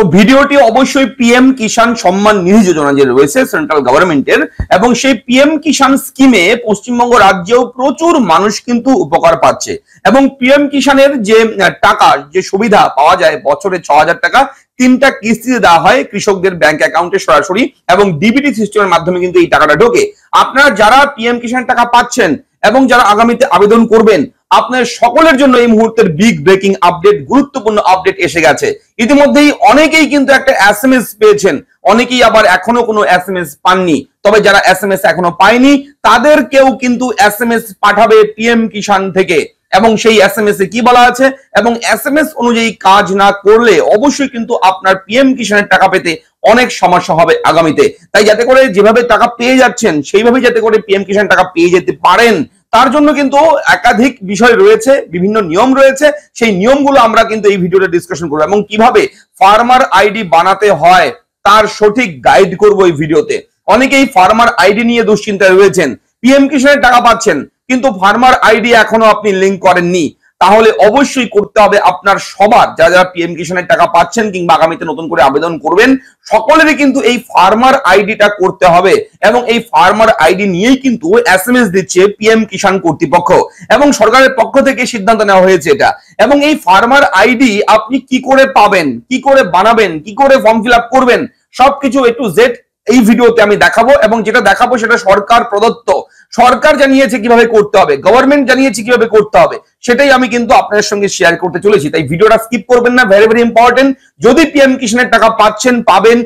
তো ভিডিওটি অবশ্যই পিএম কিষাণ সম্মান নিধি যোজনা যে রয়েছে সেন্ট্রাল গভর্নমেন্টের, এবং সেই পিএম কিষাণ স্কিমে পশ্চিমবঙ্গ রাজ্যেও প্রচুর মানুষ কিন্তু উপকার পাচ্ছে। এবং পিএম কিষাণের যে টাকা, যে সুবিধা পাওয়া যায়, বছরে ৬,০০০ টাকা ৩টা কিস্তিতে দেওয়া হয় কৃষকদের ব্যাংক অ্যাকাউন্টে সরাসরি, এবং ডিবিটি সিস্টেমের মাধ্যমে কিন্তু এই টাকাটা ঢোকে। আপনারা যারা পিএম কিষাণ টাকা পাচ্ছেন এবং যারা আগামীতে আবেদন করবেন, আপনার সকলের জন্য এই মুহূর্তের বিগ ব্রেকিং আপডেট, গুরুত্বপূর্ণ আপডেট এসে গেছে। ইতিমধ্যেই অনেকেই কিন্তু একটা এসএমএস পেয়েছেন, অনেকেই আবার এখনো কোনো এসএমএস পাননি। তবে যারা এসএমএস এখনো পায়নি তাদেরকেও কিন্তু এসএমএস পাঠাবে পিএম কিষাণ থেকে, এবং সেই এসএমএস এ কি বলা আছে এবং এসএমএস অনুযায়ী কাজ না করলে অবশ্যই কিন্তু আপনার পিএম কিষাণের টাকা পেতে অনেক সমস্যা হবে আগামীতে। তাই যাতে করে যেভাবে টাকা পেয়ে যাচ্ছেন সেইভাবে যাতে করে পিএম কিষাণ টাকা পেয়ে যেতে পারেন, তার জন্য কিন্তু একাধিক বিষয় রয়েছে, বিভিন্ন নিয়ম রয়েছে। সেই নিয়মগুলো আমরা কিন্তু এই ভিডিওতে ডিসকাশন করব, এবং কিভাবে ফার্মার আইডি বানাতে হয় তার সঠিক গাইড করব এই ভিডিওতে। অনেকেই ফার্মার আইডি নিয়ে দুশ্চিন্তায় রয়েছেন, পিএম কিষাণের টাকা পাচ্ছেন কিন্তু ফার্মার আইডি এখনো আপনি লিংক করেননি, তাহলে অবশ্যই করতে হবে আপনার সবার, যারা যারা পিএম কিষাণের টাকা পাচ্ছেন কিংবা আগামীতে নতুন করে আবেদন করবেন, সকলেরই কিন্তু এই ফার্মার আইডিটা করতে হবে। এবং এই ফার্মার আইডি নিয়েই কিন্তু এসএমএস দিচ্ছে পিএম কিষাণ কর্তৃপক্ষ, এবং সরকারের পক্ষ থেকে সিদ্ধান্ত নেওয়া হয়েছে এটা। এবং এই ফার্মার আইডি আপনি কি করে পাবেন, কি করে বানাবেন, কি করে ফর্ম ফিল আপ করবেন, সবকিছু এ টু জেড এই ভিডিওতে আমি দেখাবো। এবং যেটা দেখাবো সেটা সরকার প্রদত্ত, সরকার জানিয়েছে কিভাবে করতে হবে, গভর্নমেন্ট জানিয়েছে কিভাবে করতে হবে, সেটাই আমি কিন্তু আপনাদের সঙ্গে শেয়ার করতে চলেছি। তাই ভিডিওটা স্কিপ করবেন না, ভেরি ভেরি ইম্পর্টেন্ট। যদি পিএম কিষাণের টাকা পাচ্ছেন, পাবেন,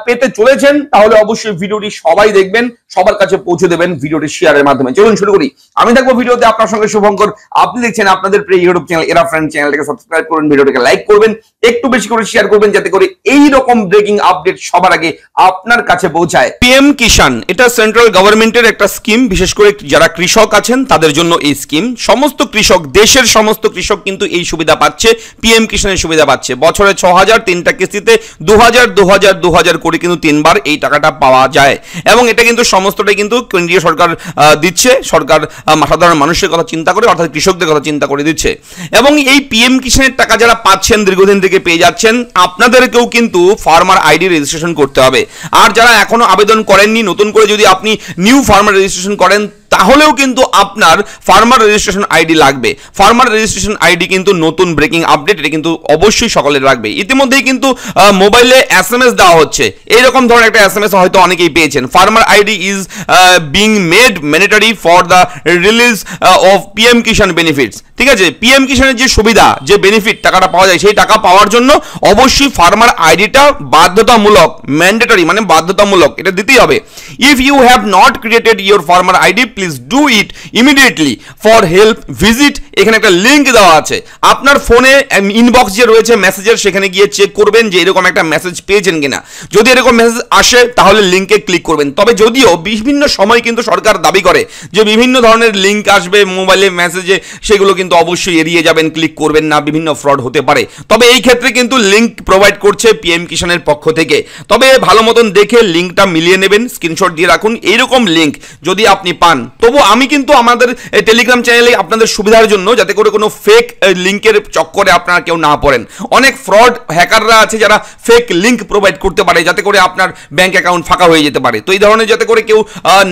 পেতে চলেছেন, তাহলে অবশ্যই ভিডিওটি সবাই দেখবেন, সবার কাছে পৌঁছে দেবেন ভিডিওটি শেয়ারের মাধ্যমে। চলুন শুরু করি। আমি থাকবো ভিডিওতে আপনার সঙ্গে শুভঙ্কর। আপনি দেখছেন আপনাদের প্রিয় ইউটিউব চ্যানেল এরা ফ্রেন্ড, চ্যানেলটাকে সাবস্ক্রাইব করুন, ভিডিওটাকে লাইক করবেন, একটু বেশি করে শেয়ার করবেন, যাতে করে এই রকম ব্রেকিং আপডেট সবার আগে আপনার কাছে পৌঁছায়। পিএম কিষাণ এটা সেন্ট্রাল গভর্নমেন্টের একটা স্কিম, বিশেষ করে যারা কৃষক আছেন তাদের জন্য এই স্কিম। সমস্ত কৃষক, দেশের সমস্ত কৃষক কিন্তু এই সুবিধা পাচ্ছে, পিএম কিষাণের সুবিধা পাচ্ছে। বছরে ৬,০০০, ৩টা কিস্তিতে ২,০০০ করে কিন্তু ৩বার এই টাকাটা পাওয়া যায়। এবং এটা কিন্তু সমস্তটাই কিন্তু কেন্দ্রীয় সরকার দিচ্ছে, সরকার সাধারণ মানুষের কথা চিন্তা করে, অর্থাৎ কৃষকদের কথা চিন্তা করে দিচ্ছে। এবং এই পিএম কিষাণের টাকা যারা পাচ্ছেন, দীর্ঘদিন থেকে পেয়ে যাচ্ছেন, আপনাদেরকেও কিন্তু ফার্মার আইডি রেজিস্ট্রেশন করতে হবে। আর যারা এখনো আবেদন করেননি, নতুন করে যদি আপনি নিউ ফার্মার রেজিস্ট্রেশন করেন, তাহলেও কিন্তু আপনার ফার্মার রেজিস্ট্রেশন আইডি লাগবে। ফার্মার রেজিস্ট্রেশন আইডি কিন্তু নতুন ব্রেকিং আপডেট, এটা কিন্তু অবশ্যই সকলের লাগবে। ইতিমধ্যেই কিন্তু মোবাইলে এসএমএস দেওয়া হচ্ছে, এইরকম ধরনের একটা এসএমএস হয়তো অনেকেই পেয়েছেন। Farmer ID is being made mandatory for the release of PM Kisan benefits. ঠিক আছে, পিএম কিষাণের যে সুবিধা, যে বেনিফিট টাকাটা পাওয়া যায়, সেই টাকা পাওয়ার জন্য অবশ্যই ফার্মার আইডিটা বাধ্যতামূলক, ম্যান্ডেটরি মানে বাধ্যতামূলক, এটা দিতেই হবে। If you have not created your farmer ID, please do it immediately. For help visit, এখানে একটা লিঙ্ক দেওয়া আছে, আপনার ফোনে ইনবক্স যে রয়েছে মেসেজের, সেখানে গিয়ে চেক করবেন যে এরকম একটা মেসেজ পেয়েছেন কিনা। যদি এরকম মেসেজ আসে তাহলে লিঙ্কে ক্লিক করবেন। তবে যদিও বিভিন্ন সময় কিন্তু সরকার দাবি করে যে বিভিন্ন ধরনের লিঙ্ক আসবে মোবাইলে মেসেজে, সেগুলো কিন্তু অবশ্যই এড়িয়ে যাবেন, ক্লিক করবেন না, বিভিন্ন ফ্রড হতে পারে। তবে এই ক্ষেত্রে কিন্তু লিঙ্ক প্রোভাইড করছে পিএম কিষাণের পক্ষ থেকে। তবে ভালো মতন দেখে লিঙ্কটা মিলিয়ে নেবেন, স্ক্রিনশট দিয়ে রাখুন। এইরকম লিঙ্ক যদি আপনি পান, তবু আমি কিন্তু আমাদের টেলিগ্রাম চ্যানেলে আপনাদের সুবিধার জন্য, যাতে করে কোনো ফেক লিঙ্কের চক্করে আপনারা কেউ না পড়েন। অনেক ফ্রড হ্যাকাররা আছে যারা ফেক লিঙ্ক প্রোভাইড করতে পারে, যাতে করে আপনার ব্যাংক অ্যাকাউন্ট ফাঁকা হয়ে যেতে পারে। তো এই ধরনের যাতে করে কেউ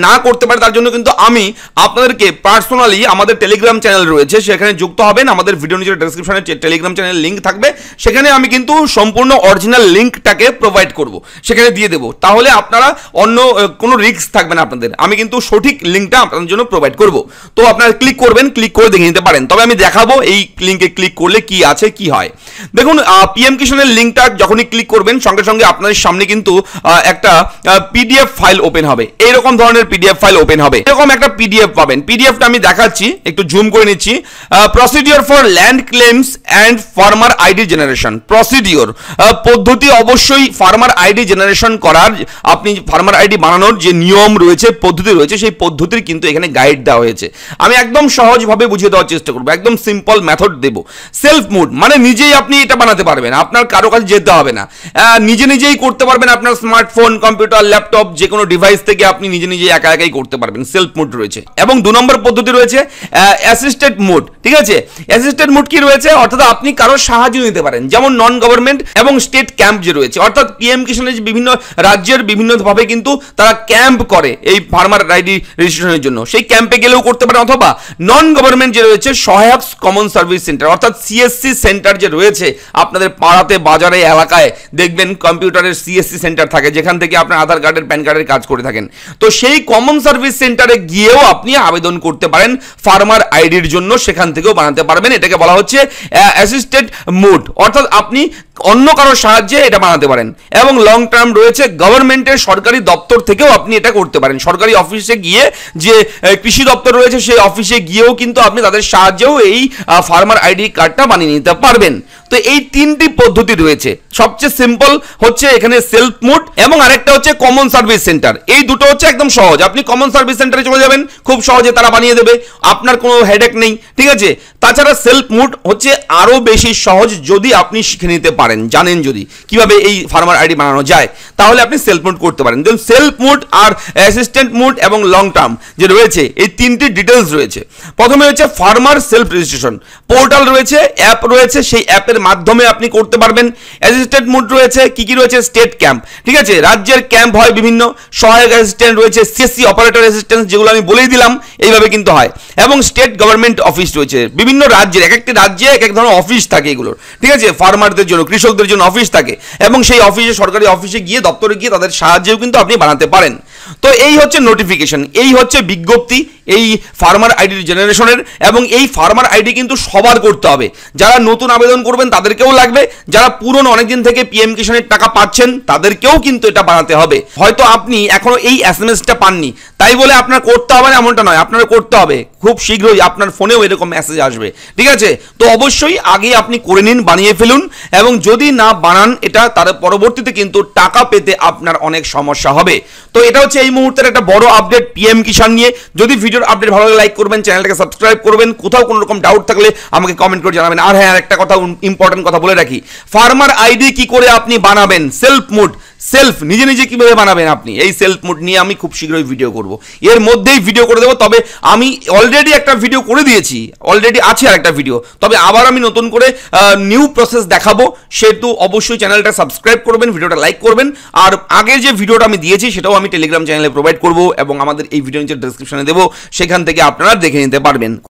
না করতে পারে, তার জন্য কিন্তু আমি আপনাদেরকে পার্সোনালি, আমাদের টেলিগ্রাম চ্যানেল রয়েছে, সেখানে যুক্ত হবেন। আমাদের ভিডিও নিচে ডেসক্রিপশনে টেলিগ্রাম চ্যানেল লিঙ্ক থাকবে, সেখানে আমি কিন্তু সম্পূর্ণ অরিজিনাল লিঙ্কটাকে প্রোভাইড করব, সেখানে দিয়ে দেবো। তাহলে আপনারা অন্য কোনো রিস্ক থাকবে না আপনাদের, আমি কিন্তু সঠিক লিঙ্কটা আপনাদের জন্য প্রোভাইড করব। তো আপনারা ক্লিক করবেন, ক্লিক করে দেখে নিতে পারেন। তবে আমি দেখাবো এই লিঙ্কে ক্লিক করলে কি আছে, কি হয়। দেখুন, পিএম কিষাণের লিঙ্কটা যখনই ক্লিক করবেন, সঙ্গে সঙ্গে আপনাদের সামনে কিন্তু একটা পিডিএফ ফাইল ওপেন হবে। এইরকম ধরনের পিডিএফ ফাইল ওপেন হবে, এরকম একটা পিডিএফ পাবেন। পিডিএফটা আমি দেখাচ্ছি, একটু জুম করে নিচ্ছি। Procedure for land claims and farmer ID generation. Procedure পদ্ধতি, অবশ্যই ফার্মার আইডি জেনারেশন করার, আপনি ফার্মার আইডি বানানোর যে নিয়ম রয়েছে, পদ্ধতি রয়েছে, সেই পদ্ধতির কিন্তু এখানে গাইড দেওয়া হয়েছে। আমি একদম সহজভাবে বুঝিয়ে দেওয়ার চেষ্টা করবো, একদম সিম্পল মেথড দেবো। সেলফ মুড মানে নিজেই আপনি এটা বানাতে পারবেন, আপনার কারো কাছে যেতে হবে না, নিজেই করতে পারবেন। আপনার স্মার্টফোন, কম্পিউটার, ল্যাপটপ যে কোনো ডিভাইস থেকে আপনি নিজেই একাই করতে পারবেন। সেলফ মুড রয়েছে। এবং 2 নম্বর পদ্ধতি রয়েছে অ্যাসিস্টেড মুড। ঠিক আছে, অ্যাসিস্টেড মুড কি রয়েছে, অর্থাৎ আপনি কারোর সাহায্য নিতে পারেন, যেমন নন গভর্নমেন্ট এবং স্টেট ক্যাম্প যে রয়েছে, অর্থাৎ পিএম কিষানের বিভিন্ন রাজ্যের বিভিন্নভাবে কিন্তু তারা ক্যাম্প করে এই ফার্মার আইডি রেজিস্ট্রেশনের জন্য, সেই ক্যাম্পে গেলেও করতে পারেন। অথবা নন গভর্নমেন্ট যে রয়েছে সহায়ক কমন সার্ভিস সেন্টার, অর্থাৎ সিএসসি সেন্টার যে রয়েছে আপনাদের পাড়াতে, বাজারে, এলাকায় দেখবেন কম্পিউটারের সিএসসি সেন্টার থাকে, যেখান থেকে আপনার আধার কার্ডের, প্যান কার্ডের কাজ করে থাকেন। তো সেই কমন সার্ভিস সেন্টারে গিয়েও আপনি আবেদন করতে পারেন ফার্মার আইডির জন্য, সেখান থেকেও বানাতে পারবেন। এটাকে বলা হচ্ছে অ্যাসিস্টেড মুড, অর্থাৎ আপনি অন্য কারোর সাহায্যে এটা বানাতে পারেন। এবং লং টার্ম রয়েছে, গভর্নমেন্টের সরকারি দপ্তর থেকেও আপনি এটা করতে পারেন। সরকারি অফিসে গিয়ে, যে কৃষি দপ্তর রয়েছে সেই অফিসে গিয়েও কিন্তু আপনি তাদের সাহায্যেও এই ফার্মার আইডি কার্ডটা বানিয়ে নিতে পারবেন। তো এই 3টি পদ্ধতি রয়েছে। সবচেয়ে সিম্পল হচ্ছে এখানে সেলফ মুড, এবং আরেকটা হচ্ছে কমন সার্ভিস সেন্টার। এই দুটো হচ্ছে একদম সহজ। আপনি কমন সার্ভিস সেন্টারে চলে যাবেন, খুব সহজে তারা বানিয়ে দেবে, আপনার কোনো হেডেক নেই। ঠিক আছে, তাছাড়া সেলফ মুড হচ্ছে আরো বেশি সহজ যদি আপনি শিখে নিতে পারেন, জানেন যদি কিভাবে এই ফার্মার আইডি বানানো যায়, তাহলে আপনি সেলফ মুড করতে পারেন। যেমন সেলফ মুড আর অ্যাসিস্ট্যান্ট মুড এবং লং টার্ম যে রয়েছে, এই 3টি ডিটেলস রয়েছে। প্রথমে হচ্ছে ফার্মার সেলফ রেজিস্ট্রেশন পোর্টাল রয়েছে, অ্যাপ রয়েছে, সেই অ্যাপের মাধ্যমে আপনি করতে পারবেন। অ্যাসিস্ট্যান্ট মুড রয়েছে, কি রয়েছে, স্টেট ক্যাম্প। ঠিক আছে, রাজ্যের ক্যাম্প হয় বিভিন্ন, সহায়ক অ্যাসিস্ট্যান্ট রয়েছে, সিএসসি অপারেটর অ্যাসিস্ট্যান্স, যেগুলো আমি বলেই দিলাম, এইভাবে কিন্তু হয়। এবং স্টেট গভর্নমেন্ট অফিস রয়েছে, বিভিন্ন রাজ্যের, এক একটি রাজ্যে এক এক ধরনের অফিস থাকে এগুলোর। ঠিক আছে, ফার্মারদের জন্য, কৃষকদের জন্য অফিস থাকে, এবং সেই অফিসে, সরকারি অফিসে গিয়ে, দপ্তরে গিয়ে তাদের সাহায্যেও কিন্তু আপনি বানাতে পারেন। তো এই হচ্ছে নোটিফিকেশন, এই হচ্ছে বিজ্ঞপ্তি এই ফার্মার আইডি জেনারেশনের। এবং এই ফার্মার আইডি কিন্তু সবার করতে হবে, যারা নতুন আবেদন করবেন তাদেরকেও লাগবে, যারা পুরনো অনেকদিন থেকে পিএম কিষানের টাকা পাচ্ছেন তাদেরকেও কিন্তু এটা বানাতে হবে। হয়তো আপনি এখনো এই এসএমএসটা পাননি, তাই বলে আপনার করতে হবে না এমনটা নয়, আপনার করতে হবে। খুব শীঘ্রই আপনার ফোনেও এরকম মেসেজ আসবে। ঠিক আছে, তো অবশ্যই আগে আপনি করে নিন, বানিয়ে ফেলুন। এবং যদি না বানান এটা, তার পরবর্তীতে কিন্তু টাকা পেতে আপনার অনেক সমস্যা হবে। তো এটা হচ্ছে এই মুহূর্তের একটা বড় আপডেট পিএম কিষান নিয়ে। যদি ভিডিওর আপডেট ভালো লাগে লাইক করবেন, চ্যানেলটাকে সাবস্ক্রাইব করবেন। কোথাও কোনো রকম ডাউট থাকলে আমাকে কমেন্ট করে জানাবেন। আর হ্যাঁ, একটা কথা, ইম্পর্টেন্ট কথা বলে রাখি, ফার্মার আইডি কি করে আপনি বানাবেন, সেলফ মুড, সেলফ নিজে কিভাবে বানাবেন আপনি, এই সেলফ মুড নিয়ে আমি খুব শীঘ্রই ভিডিও করব, এর মধ্যেই ভিডিও করে দেবো। তবে আমি অলরেডি একটা ভিডিও করে দিয়েছি, অলরেডি আছে আর একটা ভিডিও, তবে আবার আমি নতুন করে নিউ প্রসেস দেখাবো। সেহেতু অবশ্যই চ্যানেলটা সাবস্ক্রাইব করবেন, ভিডিওটা লাইক করবেন। আর আগের যে ভিডিওটা আমি দিয়েছি সেটাও আমি টেলিগ্রাম চ্যানেলে প্রোভাইড করব, এবং আমাদের এই ভিডিও নিচে ডেসক্রিপশনে দেবো, সেখান থেকে আপনারা দেখে নিতে পারবেন।